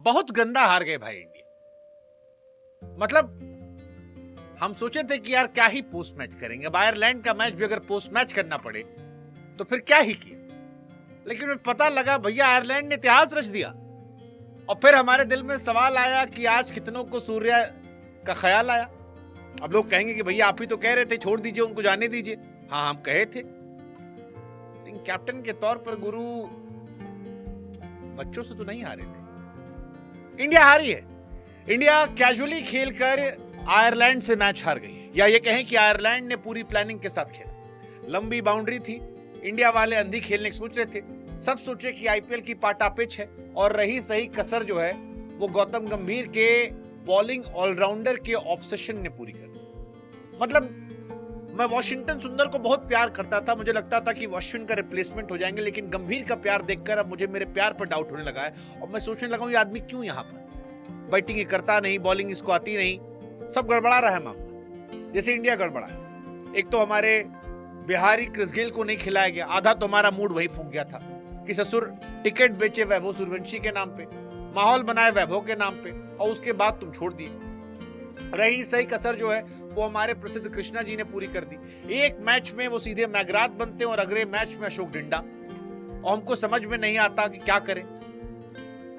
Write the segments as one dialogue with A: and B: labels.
A: बहुत गंदा हार गए भाई इंडिया। मतलब हम सोचे थे कि यार क्या ही पोस्ट मैच करेंगे, अब आयरलैंड का मैच भी अगर पोस्ट मैच करना पड़े तो फिर क्या ही किया। लेकिन पता लगा भैया आयरलैंड ने इतिहास रच दिया। और फिर हमारे दिल में सवाल आया कि आज कितनों को सूर्या का ख्याल आया। अब लोग कहेंगे कि भैया आप ही तो कह रहे थे छोड़ दीजिए उनको, जाने दीजिए। हाँ हम कहे थे, लेकिन कैप्टन के तौर पर गुरु बच्चों से तो नहीं हारे थे। इंडिया हारी है। इंडिया कैजुअली खेलकर आयरलैंड से मैच हार गई है, या ये कहें कि आयरलैंड ने पूरी प्लानिंग के साथ खेला। लंबी बाउंड्री थी, इंडिया वाले अंधी खेलने की सोच रहे थे। सब सोचे कि आईपीएल की पाटा पिच है, और रही सही कसर जो है वो गौतम गंभीर के बॉलिंग ऑलराउंडर के ऑब्सेशन ने पूरी कर दी। मतलब मैं वॉशिंगटन सुंदर को बहुत प्यार करता था, मुझे लगता था कि वॉशिंगटन का रिप्लेसमेंट हो जाएंगे, लेकिन गंभीर का प्यार देखकर अब मुझे मेरे प्यार पर डाउट होने लगा है। और मैं सोचने लगा हूं ये आदमी क्यों यहां पर, बैटिंग ही करता नहीं, बॉलिंग इसको आती नहीं, सब गड़बड़ा रहा है मामला, जैसे इंडिया गड़बड़ा है। एक तो हमारे बिहारी क्रिस गेल को नहीं खिलाया गया, आधा तो हमारा मूड वही फूक गया था कि ससुर टिकट बेचे वैभव सूर्यवंशी के नाम पे, माहौल बनाए वैभव के नाम पे, और उसके बाद तुम छोड़ दिए। रही सही कसर जो है वो हमारे प्रसिद्ध कृष्णा जी ने पूरी कर दी। एक मैच में वो सीधे मैगरात बनते हैं और अगले मैच में अशोक डिंडा, और हमको समझ में नहीं आता कि क्या करें।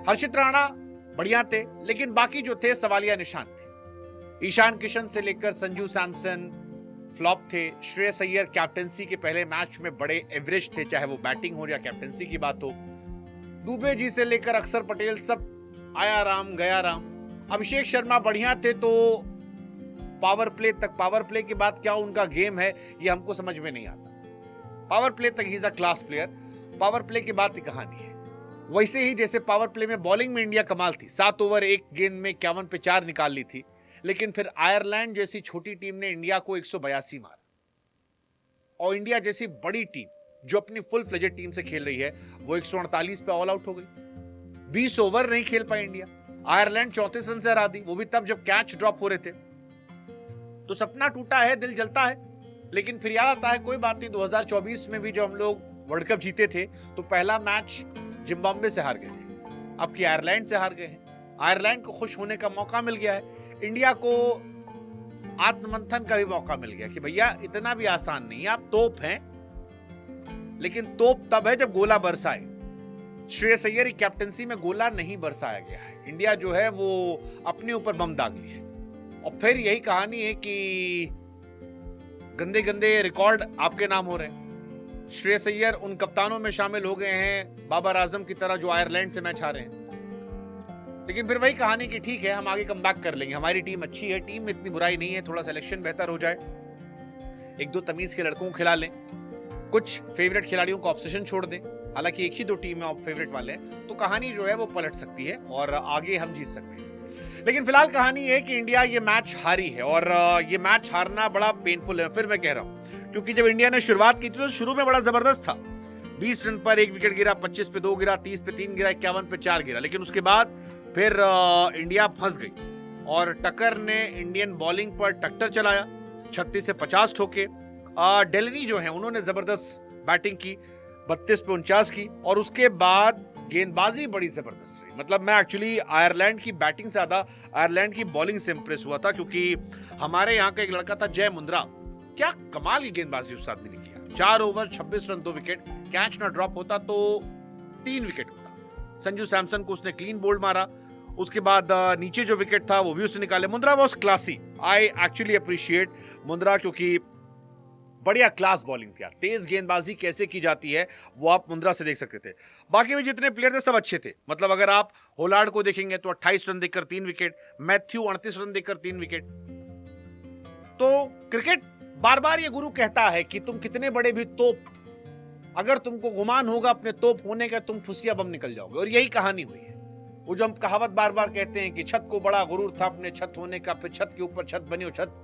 A: हर्षित राणा बढ़िया थे, लेकिन बाकी जो थे सवालिया निशान थे। ईशान किशन से लेकर संजू सैमसन फ्लॉप थे। श्रेयस अय्यर कैप्टेंसी के पहले मैच में बड़े एवरेज थे, चाहे वो बैटिंग हो या कैप्टेंसी की बात हो। दुबे जी से लेकर अक्षर पटेल सब आया राम गया राम। अभिषेक शर्मा बढ़िया थे तो पावर प्ले तक, पावर प्ले के बाद क्या उनका गेम है ये हमको समझ में नहीं आता। पावर प्ले तक he is a class player, power play के बाद की कहानी है। वैसे ही जैसे पावर प्ले में बॉलिंग में इंडिया कमाल थी, 7 ओवर 1 गेंद में 51 पे 4 निकाल ली थी, लेकिन फिर आयरलैंड जैसी छोटी टीम ने इंडिया को 182 मारा, और इंडिया जैसी बड़ी टीम जो अपनी फुल फ्लेजेड टीम से खेल रही है वो 148 पे ऑल आउट हो गई। 20 ओवर नहीं खेल पाई इंडिया, आयरलैंड 34 रन से हरा दी, वो भी तब जब कैच ड्रॉप हो रहे थे। तो सपना टूटा है, दिल जलता है, लेकिन फिर याद आता है कोई बात नहीं। 2024 में भी जब हम लोग वर्ल्ड कप जीते थे तो पहला मैच जिम्बाब्वे से हार गए थे, अब की आयरलैंड से हार गए हैं। आयरलैंड को खुश होने का मौका मिल गया है, इंडिया को आत्ममंथन का भी मौका मिल गया कि भैया इतना भी आसान नहीं है, आप तोप हैं, लेकिन तोप तब है जब गोला बरसाए। श्रेयस अय्यर की कैप्टेंसी में गोला नहीं बरसाया गया है, इंडिया जो है वो अपने ऊपर बम दाग ली है। और फिर यही कहानी है कि गंदे गंदे रिकॉर्ड आपके नाम हो रहे हैं। श्रेयस अय्यर उन कप्तानों में शामिल हो गए हैं बाबर आजम की तरह जो आयरलैंड से मैच हारे हैं। लेकिन फिर वही कहानी कि ठीक है हम आगे कम बैक कर लेंगे, हमारी टीम अच्छी है, टीम में इतनी बुराई नहीं है, थोड़ा सिलेक्शन बेहतर हो जाए, 1-2 तमीज के लड़कों को खिला लें, कुछ फेवरेट खिलाड़ियों को ऑब्सेशन छोड़ दें, हालांकि 1 ही 2 टीम में फेवरेट वाले हैं, तो कहानी जो है वो पलट सकती है और आगे हम जीत सकते हैं। लेकिन फिलहाल कहानी है कि इंडिया ये मैच हारी है, और ये मैच हारना बड़ा पेनफुल है। फिर मैं कह रहा हूं, क्योंकि जब इंडिया ने शुरुआत की थी तो शुरू में बड़ा जबरदस्त था, 20 रन पर 1 विकेट गिरा, 25 पे 2 गिरा, 30 पे 3 गिरा, 51 पे 4 गिरा, लेकिन उसके बाद फिर इंडिया फंस गई और टकर ने इंडियन बॉलिंग पर टक्कर चलाया, 36 से 50 ठोके। डेलनी जो है उन्होंने जबरदस्त बैटिंग की, 32 पे 49 की, और उसके बाद गेंदबाजी बड़ी जबरदस्त रही। मतलब मैं एक्चुअली आयरलैंड की बैटिंग से ज्यादा आयरलैंड की बॉलिंग से इंप्रेस हुआ था, क्योंकि हमारे यहाँ का एक लड़का था जय मुंद्रा, क्या कमाल की गेंदबाजी उस आदमी ने किया। 4 ओवर 26 रन 2 विकेट, कैच ना ड्रॉप होता तो 3 विकेट होता। संजू सैमसन को उसने क्लीन बोल्ड मारा, उसके बाद नीचे जो विकेट था वो भी उसने निकाले। Mundra was classy, I actually appreciate Mundra, क्योंकि बढ़िया क्लास बॉलिंग थी। तेज गेंदबाजी कैसे की जाती है वो आप मुंद्रा से देख सकते थे। बाकी भी जितने प्लेयर थे सब अच्छे थे। मतलब अगर आप होलार्ड को देखेंगे तो 28 रन देकर 3 विकेट, मैथ्यू 38 रन देकर 3 विकेट। तो क्रिकेट बार बार ये गुरु कहता है कि तुम कितने बड़े भी तोप, अगर तुमको गुमान होगा अपने तोप होने का, तुम फुसिया बम निकल जाओगे। और यही कहानी हुई है। वो जो हम कहावत बार बार कहते हैं कि छत को बड़ा गुरूर था अपने छत होने का, फिर छत के ऊपर छत बनी और छत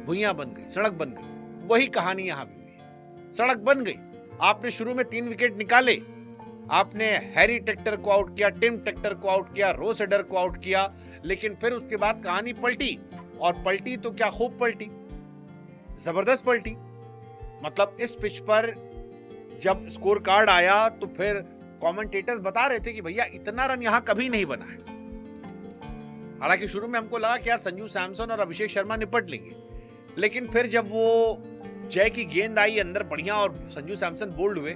A: भुइयां बन गई, सड़क बन गई। वही कहानी यहां भी हुई, सड़क बन गई। आपने शुरू में 3 विकेट निकाले, आपने हैरी टेक्टर को आउट किया, टिम टेक्टर को आउट किया, रोस एडर को आउट किया, लेकिन फिर उसके बाद कहानी पलटी, और पलटी तो क्या खूब पलटी, जबरदस्त पलटी। मतलब इस पिच पर जब स्कोर कार्ड आया तो फिर कमेंटेटर्स बता रहे थे कि भैया इतना रन यहां कभी नहीं बना है। हालांकि शुरू में हमको लगा कि यार संजू सैमसन और अभिषेक शर्मा निपट लेंगे, लेकिन फिर जब वो जय की गेंद आई अंदर बढ़िया और संजू सैमसन बोल्ड हुए,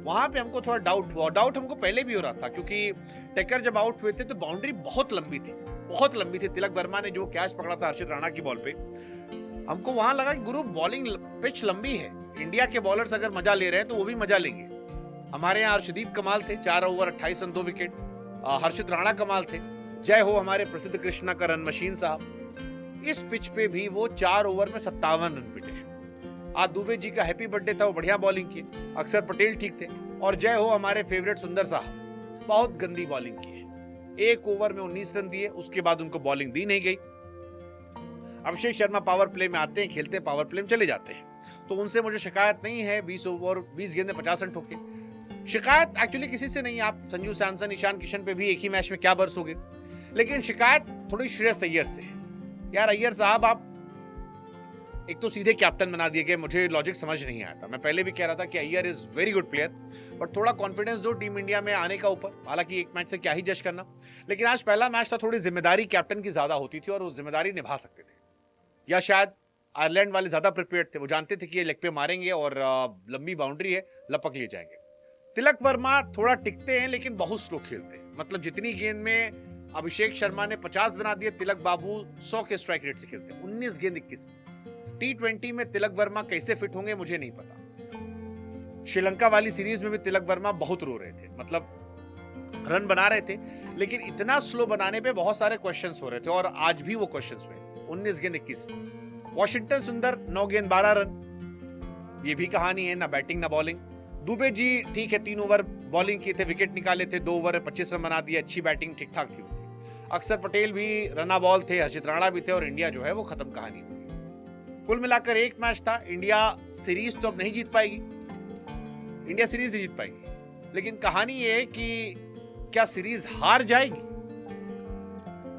A: वहां पे हमको थोड़ा डाउट हुआ। डाउट हमको पहले भी हो रहा था, क्योंकि टेकर जब आउट हुए थे तो बाउंड्री बहुत लंबी थी, बहुत लंबी थी। तिलक वर्मा ने जो कैच पकड़ा था हर्षित राणा की बॉल पे, हमको वहां लगा कि गुरु बॉलिंग पिच लंबी है, इंडिया के बॉलर्स अगर मजा ले रहे हैं तो वो भी मजा लेंगे। हमारे यहाँ अर्शदीप कमाल थे, 4 ओवर 28 रन 2 विकेट। हर्षित राणा कमाल थे। जय हो हमारे प्रसिद्ध कृष्णा का रन मशीन साहब। इस पिच पे भी वो 4 ओवर में 57 रन पिटे हैं। आज दुबे जी का हैप्पी बर्थडे था, वो बढ़िया बॉलिंग की। अक्षर पटेल ठीक थे। और जय हो हमारे फेवरेट सुंदर साहब, बहुत गंदी बॉलिंग की है। 1 ओवर में 19 रन दिए, उसके बाद उनको बॉलिंग दी नहीं गई। अभिषेक शर्मा पावर प्ले में आते हैं, खेलते हैं, पावर प्ले में चले जाते हैं, तो उनसे मुझे शिकायत नहीं है। 20 ओवर 20 गेंद में 50 रन ठोके। शिकायत एक्चुअली किसी से नहीं। आप संजू सैमसन, ईशान किशन पे भी एक ही मैच में क्या बरसोगे, लेकिन शिकायत थोड़ी श्रेयस अय्यर से है। यार अय्यर साहब, आप एक तो सीधे कैप्टन बना दिए गए, मुझे लॉजिक समझ नहीं आया था। मैं पहले भी कह रहा था कि Iyer is very good player, but थोड़ा कॉन्फिडेंस दो टीम इंडिया में आने का ऊपर। हालांकि एक मैच से क्या ही जज करना, लेकिन आज पहला मैच था, थोड़ी जिम्मेदारी कैप्टन की ज्यादा होती थी और वो जिम्मेदारी निभा सकते थे। या शायद आयरलैंड वाले ज्यादा प्रिपेयर्ड थे, वो जानते थे कि ये लेग पे मारेंगे और लंबी बाउंड्री है, लपक लिए जाएंगे। तिलक वर्मा थोड़ा टिकते हैं लेकिन बहुत स्लो खेलते हैं। मतलब जितनी गेंद में अभिषेक शर्मा ने 50 बना दिए, तिलक बाबू 100 के स्ट्राइक रेट से खेलते हैं। 19 गेंद 21। T20 में तिलक वर्मा कैसे फिट होंगे मुझे नहीं पता। श्रीलंका वाली सीरीज में भी तिलक वर्मा बहुत रो रहे थे, मतलब रन बना रहे थे, लेकिन इतना स्लो बनाने पे बहुत सारे क्वेश्चंस हो रहे थे, और आज भी वो क्वेश्चंस हुए। 19 गेंद 21। वॉशिंगटन सुंदर 9 गेंद 12 रन। ये भी कहानी है, ना बैटिंग ना बॉलिंग। दुबे जी ठीक है, 3 ओवर बॉलिंग किए थे, विकेट निकाले थे, 2 ओवर में 25 रन बना दिए, अच्छी बैटिंग ठीक ठाक थी। अक्षर पटेल भी रना बॉल थे, हर्षित राणा भी थे, और इंडिया जो है वो खत्म कहानी हुई। कुल मिलाकर एक मैच था। इंडिया सीरीज तो अब नहीं जीत पाएगी, इंडिया सीरीज नहीं जीत पाएगी, लेकिन कहानी ये है कि क्या सीरीज हार जाएगी।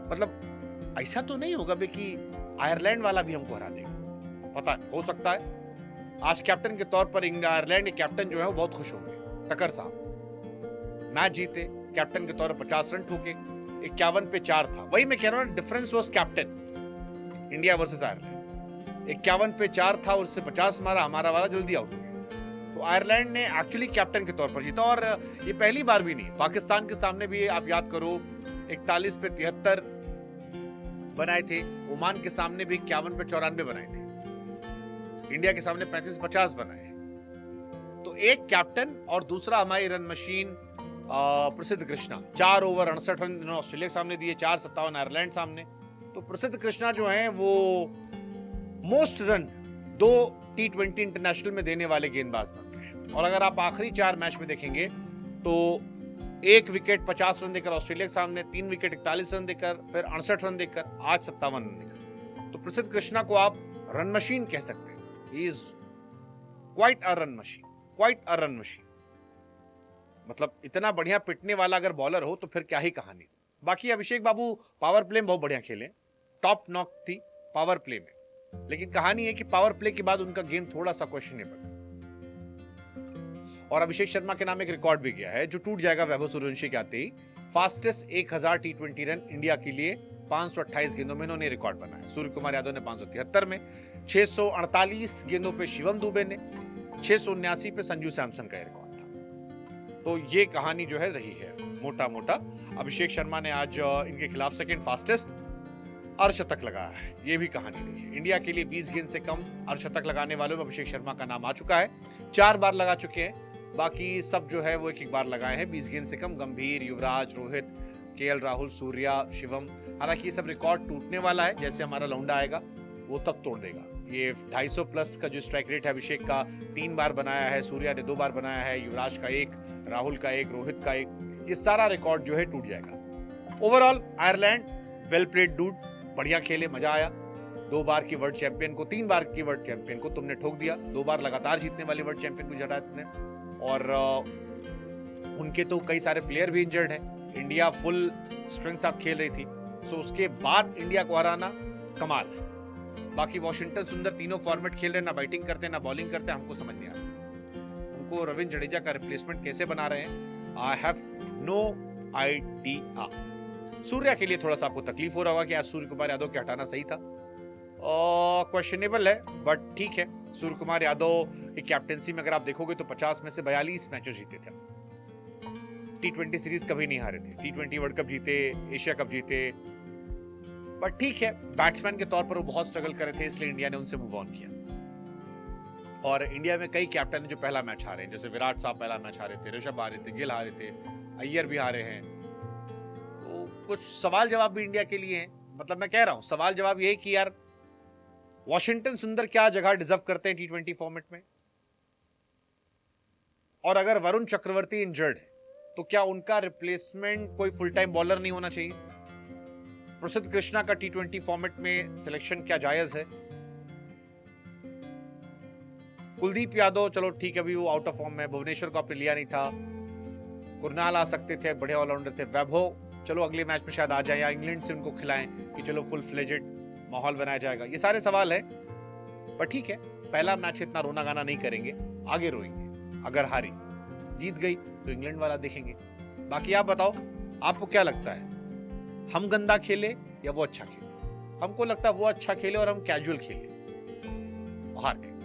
A: मतलब ऐसा तो नहीं होगा बे कि आयरलैंड वाला भी हमको हरा देगा, पता नहीं, हो सकता है। आज कैप्टन के तौर पर आयरलैंड के कैप्टन जो है वो बहुत खुश होंगे, टकर साहब। मैच जीते, कैप्टन के तौर पर 50 रन ठोके, 51 पे 4 था। वही मैं कह रहा हूं, difference was captain. India versus Ireland 51 पे 4 था, और उससे 50 मारा, हमारा वाला जल्दी आउट हो गया। तो आयरलैंड ने एक्चुअली कैप्टन के तौर पर जीता, और ये पहली बार भी नहीं। पाकिस्तान के सामने भी आप याद करो 41 पे 73 बनाए थे, ओमान के सामने भी 51 पे 94 बनाए थे, इंडिया के सामने 35-50 बनाए। तो एक कैप्टन और दूसरा हमारी रन मशीन प्रसिद्ध कृष्णा, 4 ओवर 68 रन ऑस्ट्रेलिया के सामने दिए, 457 आयरलैंड सामने। तो प्रसिद्ध कृष्णा जो है वो मोस्ट रन 2 T20 इंटरनेशनल में देने वाले गेंदबाज बन गए। और अगर आप आखिरी 4 मैच में देखेंगे तो 1 विकेट 50 रन देकर ऑस्ट्रेलिया के सामने, 3 विकेट 41 रन देकर, फिर 68 रन देकर, आज 57 रन देकर। तो प्रसिद्ध कृष्णा को आप रन मशीन कह सकते हैं। He is quite a run machine, quite a run machine. मतलब इतना बढ़िया पिटने वाला अगर बॉलर हो तो फिर क्या ही कहानी। बाकी अभिषेक बाबू पावर प्ले में बहुत बढ़िया खेले, टॉप नॉक थी पावर प्ले में, लेकिन कहानी है कि पावर प्ले के बाद उनका गेम थोड़ा सा क्वेश्चनेबल। और अभिषेक शर्मा के नाम एक रिकॉर्ड भी गया है जो टूट जाएगा वैभव सूर्यवंशी के आते ही। फास्टेस्ट 1000 T20 रन इंडिया के लिए 528 गेंदों में इन्होंने रिकॉर्ड बनाया। सूर्य कुमार यादव ने 573 में, 648 गेंदों पे शिवम दुबे ने, 679 पे संजू सैमसन का रिकॉर्ड था। तो ये कहानी जो है रही है मोटा मोटा। अभिषेक शर्मा ने आज इनके खिलाफ सेकंड फास्टेस्ट अर्धशतक लगाया है, ये भी कहानी रही है। इंडिया के लिए 20 गेंद से कम अर्धशतक लगाने वालों में अभिषेक शर्मा का नाम आ चुका है। 4 बार लगा चुके हैं, बाकी सब जो है वो एक बार लगाए हैं 20 गेंद से कम। गंभीर, युवराज, रोहित, केएल राहुल, सूर्या, शिवम। हालांकि ये सब रिकॉर्ड टूटने वाला है, जैसे हमारा लौंडा आएगा वो तब तोड़ देगा। ये 250 प्लस का जो स्ट्राइक रेट है अभिषेक का 3 बार बनाया है, सूर्या ने 2 बार बनाया है, युवराज का 1, राहुल का 1, रोहित का 1। ये सारा रिकॉर्ड जो है टूट जाएगा। Overall Ireland well played dude, बढ़िया खेले, मजा आया। 2 बार की वर्ल्ड चैंपियन को, 3 बार की वर्ल्ड चैंपियन को तुमने ठोक दिया, 2 बार लगातार जीतने वाले वर्ल्ड चैंपियन को जटा तुमने। और उनके तो कई सारे प्लेयर भी इंजर्ड हैं। इंडिया फुल स्ट्रेंथ साथ खेल रही थी, सो उसके बाद इंडिया को हराना कमाल है। बाकी वॉशिंगटन सुंदर तीनों फॉर्मेट खेल रहे, ना बैटिंग करते ना बॉलिंग करते, हमको समझ नहीं आ रहा उनको रविंद्र जडेजा का रिप्लेसमेंट कैसे बना रहे हैं। I have no idea. Surya के लिए थोड़ा सा आपको तकलीफ हो रहा होगा कि यार सूर्य कुमार यादव के हटाना सही था, और क्वेश्चनेबल है, बट ठीक है। सूर्य कुमार यादव की कैप्टेंसी में अगर आप देखोगे तो 50 में से 42 मैचेस जीते थे। T20 सीरीज कभी नहीं हारे थे, T20 वर्ल्ड कप जीते, एशिया कप जीते, बट ठीक है, बैट्समैन के तौर पर वो बहुत स्ट्रगल कर रहे थे, इसलिए इंडिया ने उनसे मूव ऑन किया। और इंडिया में कई कैप्टन हैं जो पहला मैच हारे हैं, जैसे विराट साहब पहला मैच हारे थे, ऋषभ हारे थे, गिल हारे थे, अय्यर भी हारे हैं। तो कुछ सवाल जवाब भी इंडिया के लिए हैं। मतलब मैं कह रहा हूं सवाल जवाब ये कि यार वॉशिंगटन सुंदर क्या जगह डिजर्व करते हैं T20 फॉर्मेट में, और अगर वरुण चक्रवर्ती इंजर्ड है तो क्या उनका रिप्लेसमेंट कोई फुल टाइम बॉलर नहीं होना चाहिए? प्रसिद्ध कृष्णा का T20 फॉर्मेट में सिलेक्शन क्या जायज है? कुलदीप यादव चलो ठीक है, अभी वो आउट ऑफ फॉर्म में, भुवनेश्वर को आपने लिया नहीं था, कुरनाल आ सकते थे, बड़े ऑलराउंडर थे, वैभव चलो अगले मैच में शायद आ जाए, या इंग्लैंड से उनको खिलाएं कि चलो फुल फ्लेजेड माहौल बनाया जाएगा। ये सारे सवाल है, पर ठीक है, पहला मैच इतना रोना गाना नहीं करेंगे, आगे रोएंगे। अगर हारी, जीत गई तो इंग्लैंड वाला देखेंगे। बाकी आप बताओ, आपको क्या लगता है, हम गंदा खेले या वो अच्छा खेले? हमको लगता है वो अच्छा खेले और हम कैजुअल खेले, हार गए।